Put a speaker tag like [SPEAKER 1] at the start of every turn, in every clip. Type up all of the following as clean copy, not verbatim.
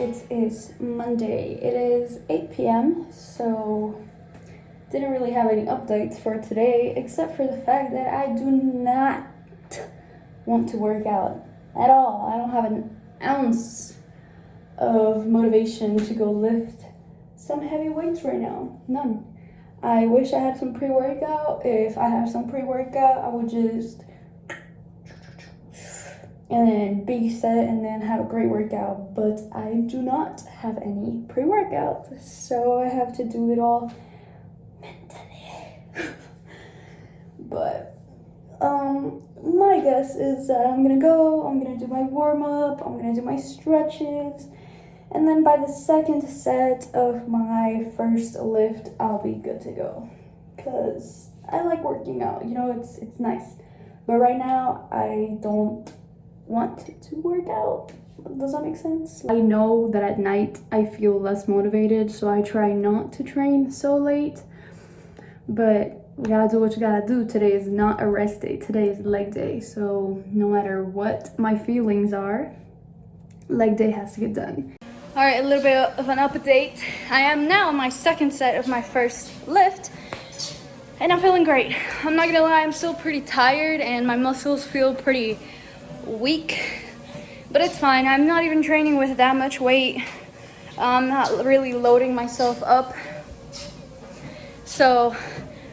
[SPEAKER 1] It is Monday. It is 8 p.m. So didn't really have any updates for today except for the fact that I do not want to work out at all. I don't have an ounce of motivation to go lift some heavy weights right now. None. I wish I had some pre-workout. If I had some pre-workout, I would just and then be set and then have a great workout. But I do not have any pre-workout, so I have to do it all mentally. But my guess is that I'm gonna do my warm-up, I'm gonna do my stretches, and then by the second set of my first lift, I'll be good to go. Cause I like working out, it's nice. But right now, I don't want to work out. Does that make sense? I know that at night I feel less motivated, so I try not to train so late. But you gotta do what you gotta do. Today is not a rest day. Today is leg day. So no matter what my feelings are, leg day has to get done. All right, a little bit of an update. I am now on my second set of my first lift, and I'm feeling great. I'm not gonna lie, I'm still pretty tired and my muscles feel pretty weak, but it's fine. I'm not even training with that much weight. I'm not really loading myself up. So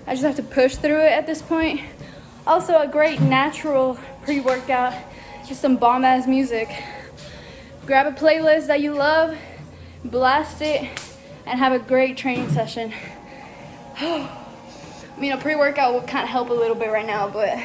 [SPEAKER 1] I just have to push through it at this point. Also a great natural pre-workout, just some bomb-ass music. Grab a playlist that you love, blast it, and have a great training session. I mean, a pre-workout will kind of help a little bit right now, but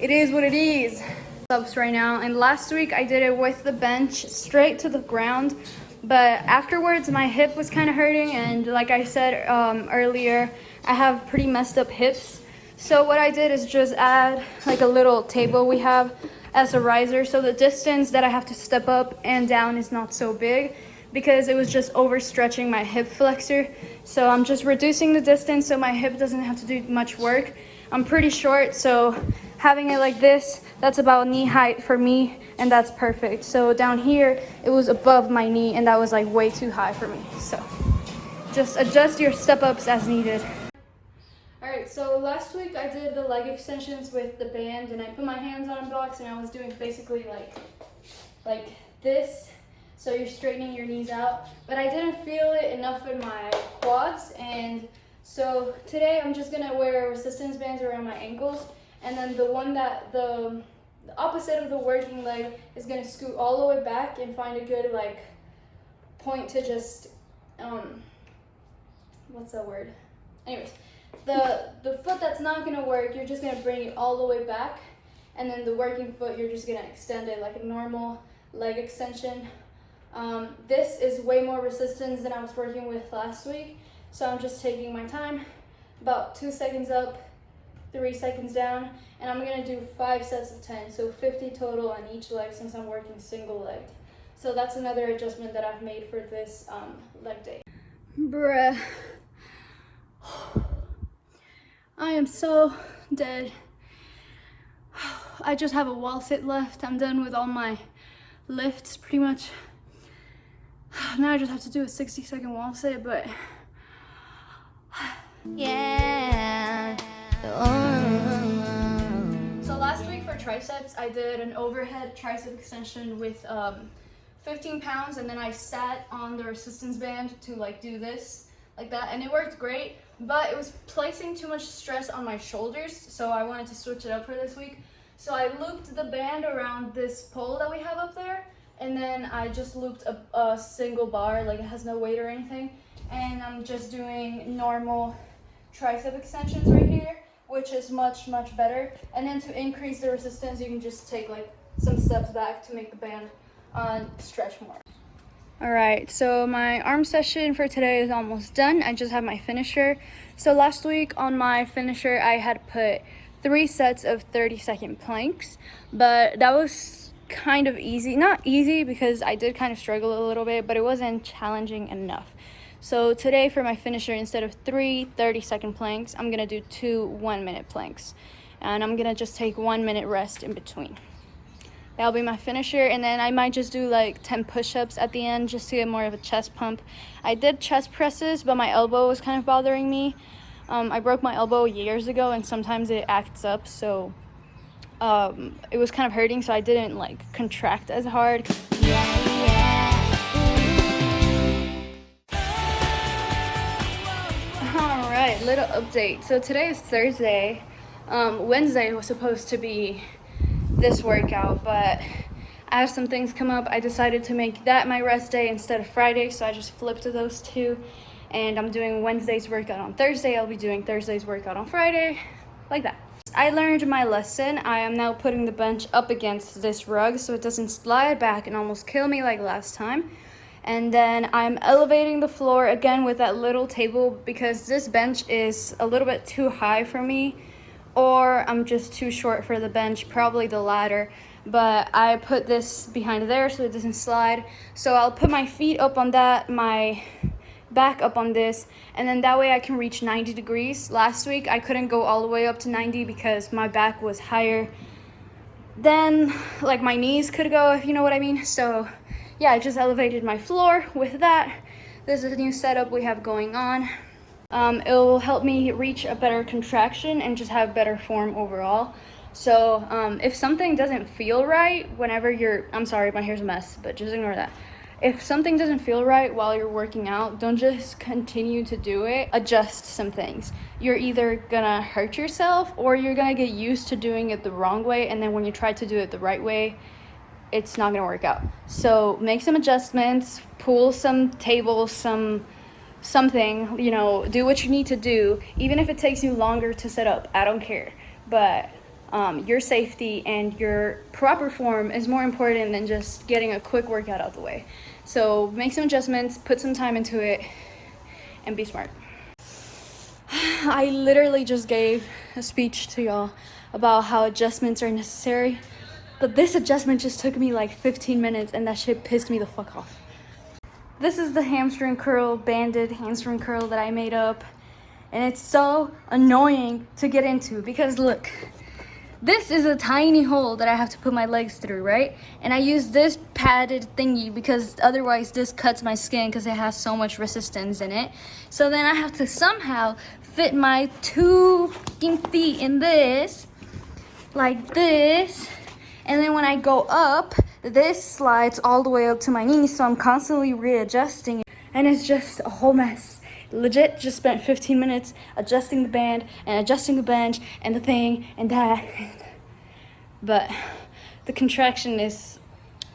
[SPEAKER 1] it is what it is. Ups right now, and last week I did it with the bench straight to the ground, but afterwards my hip was kind of hurting, and like I said earlier, I have pretty messed up hips. So what I did is just add like a little table we have as a riser, so the distance that I have to step up and down is not so big, because it was just overstretching my hip flexor. So I'm just reducing the distance so my hip doesn't have to do much work. I'm pretty short, so having it like this, that's about knee height for me, and that's perfect. So down here, it was above my knee, and that was like way too high for me. So just adjust your step ups as needed. All right, so last week I did the leg extensions with the band, and I put my hands on blocks, and I was doing basically like this. So you're straightening your knees out, but I didn't feel it enough in my quads, and so today I'm just gonna wear resistance bands around my ankles, and then the one that the opposite of the working leg is gonna scoot all the way back and find a good like point to just what's that word? Anyways, the foot that's not gonna work, you're just gonna bring it all the way back, and then the working foot, you're just gonna extend it like a normal leg extension. This is way more resistance than I was working with last week, so I'm just taking my time, about 2 seconds up, 3 seconds down, and I'm gonna do 5 sets of 10, so 50 total on each leg since I'm working single leg. So that's another adjustment that I've made for this leg day. Bruh. I am so dead. I just have a wall sit left. I'm done with all my lifts pretty much. Now I just have to do a 60-second wall sit, but yeah. So last week for triceps, I did an overhead tricep extension with 15 pounds, and then I sat on the resistance band to like do this like that, and it worked great, but it was placing too much stress on my shoulders, so I wanted to switch it up for this week. So I looped the band around this pole that we have up there, and then I just looped a single bar, like it has no weight or anything, and I'm just doing normal tricep extensions right here, which is much better. And then to increase the resistance, you can just take like some steps back to make the band stretch more. All right, so my arm session for today is almost done. I just have my finisher. So last week on my finisher, I had put 3 sets of 30-second planks, but that was kind of easy. Not easy because I did kind of struggle a little bit, but it wasn't challenging enough. So today for my finisher, instead of 3 30-second planks, I'm gonna do 2 1-minute planks. And I'm gonna just take 1 minute rest in between. That'll be my finisher, and then I might just do like 10 push-ups at the end just to get more of a chest pump. I did chest presses, but my elbow was kind of bothering me. I broke my elbow years ago, and sometimes it acts up, so it was kind of hurting, so I didn't like contract as hard. All right, little update. So today is Thursday. Wednesday was supposed to be this workout, but as some things come up, I decided to make that my rest day instead of Friday, so I just flipped to those two, and I'm doing Wednesday's workout on Thursday. I'll be doing Thursday's workout on Friday, like that. I learned my lesson. I am now putting the bench up against this rug so it doesn't slide back and almost kill me like last time. And then I'm elevating the floor again with that little table because this bench is a little bit too high for me, or I'm just too short for the bench, probably the latter. But I put this behind there so it doesn't slide. So I'll put my feet up on that, my back up on this, and then that way I can reach 90 degrees. Last week I couldn't go all the way up to 90 because my back was higher than like my knees could go, if you know what I mean. So yeah, I just elevated my floor with that. This is a new setup we have going on. It will help me reach a better contraction and just have better form overall. So if something doesn't feel right whenever you're, I'm sorry, my hair's a mess, but just ignore that. If something doesn't feel right while you're working out, don't just continue to do it. Adjust some things. You're either gonna hurt yourself or you're gonna get used to doing it the wrong way, and then when you try to do it the right way, it's not gonna work out. So make some adjustments, pull some tables, something, you know, do what you need to do. Even if it takes you longer to set up, I don't care. But your safety and your proper form is more important than just getting a quick workout out the way. So make some adjustments, put some time into it, and be smart. I literally just gave a speech to y'all about how adjustments are necessary, but this adjustment just took me like 15 minutes, and that shit pissed me the fuck off. This is the hamstring curl, banded hamstring curl that I made up, and it's so annoying to get into because look, this is a tiny hole that I have to put my legs through, right? And I use this padded thingy because otherwise this cuts my skin because it has so much resistance in it. So then I have to somehow fit my 2 fucking feet in this, like this. And then when I go up, this slides all the way up to my knees, so I'm constantly readjusting. And it's just a whole mess. Legit just spent 15 minutes adjusting the band and adjusting the bench and the thing and that. But the contraction is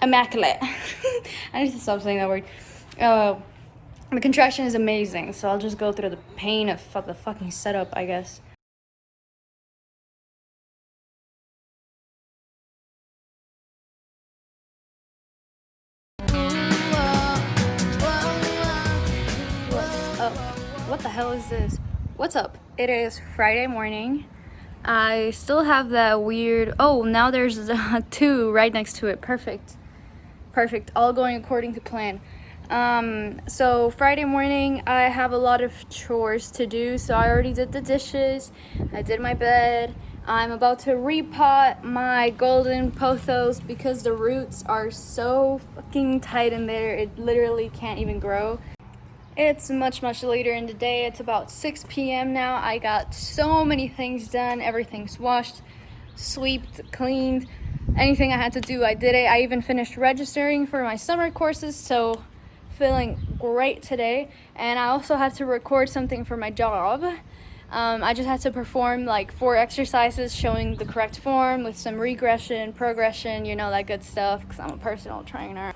[SPEAKER 1] immaculate. I need to stop saying that word. The contraction is amazing, so I'll just go through the pain of the fucking setup, I guess. What the hell is this? What's up? It is Friday morning. I still have that weird, oh, now there's 2 right next to it. Perfect, all going according to plan. So Friday morning I have a lot of chores to do. So I already did the dishes, I did my bed. I'm about to repot my golden pothos because the roots are so fucking tight in there, it literally can't even grow. It's much later in the day. It's about 6 p.m. now. I got so many things done. Everything's washed, swept, cleaned. Anything I had to do, I did it. I even finished registering for my summer courses, so feeling great today. And I also had to record something for my job. I just had to perform like 4 exercises showing the correct form with some regression, progression, you know, that good stuff, because I'm a personal trainer.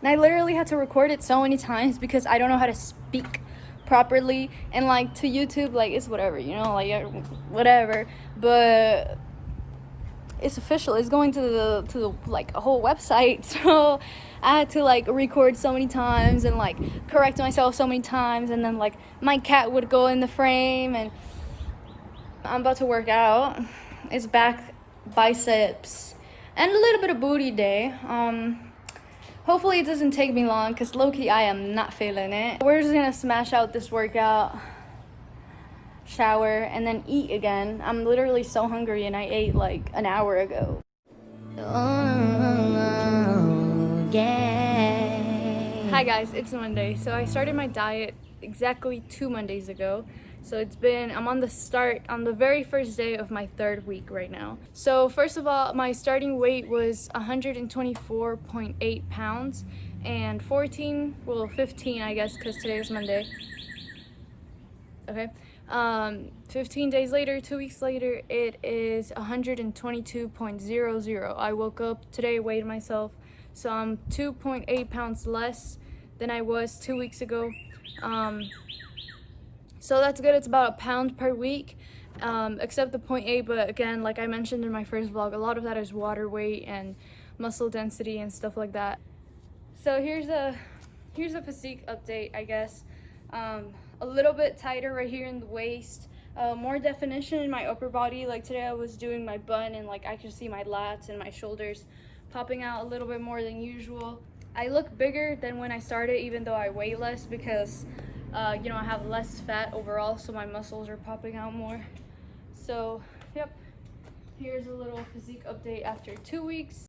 [SPEAKER 1] And I literally had to record it so many times because I don't know how to speak properly. And like to YouTube, like it's whatever, you know, like whatever. But it's official. It's going to the like a whole website. So I had to like record so many times and like correct myself so many times. And then like my cat would go in the frame. And I'm about to work out. It's back, biceps, and a little bit of booty day. Hopefully it doesn't take me long because low-key I am not feeling it. We're just gonna smash out this workout, shower, and then eat again. I'm literally so hungry and I ate like an hour ago. Hi guys, it's Monday. So I started my diet exactly 2 Mondays ago. So I'm on the very first day of my third week right now. So first of all, my starting weight was 124.8 pounds and 15 I guess, because today is Monday. Okay. 15 days later, 2 weeks later, it is 122.00. I woke up today, weighed myself, so I'm 2.8 pounds less than I was 2 weeks ago. So that's good. It's about a pound per week, except the point 0.8. But again, like I mentioned in my first vlog, a lot of that is water weight and muscle density and stuff like that. So here's a physique update, I guess. A little bit tighter right here in the waist, more definition in my upper body. Like today I was doing my bun and like I could see my lats and my shoulders popping out a little bit more than usual. I look bigger than when I started, even though I weigh less, because I have less fat overall, so my muscles are popping out more. So yep, here's a little physique update after 2 weeks.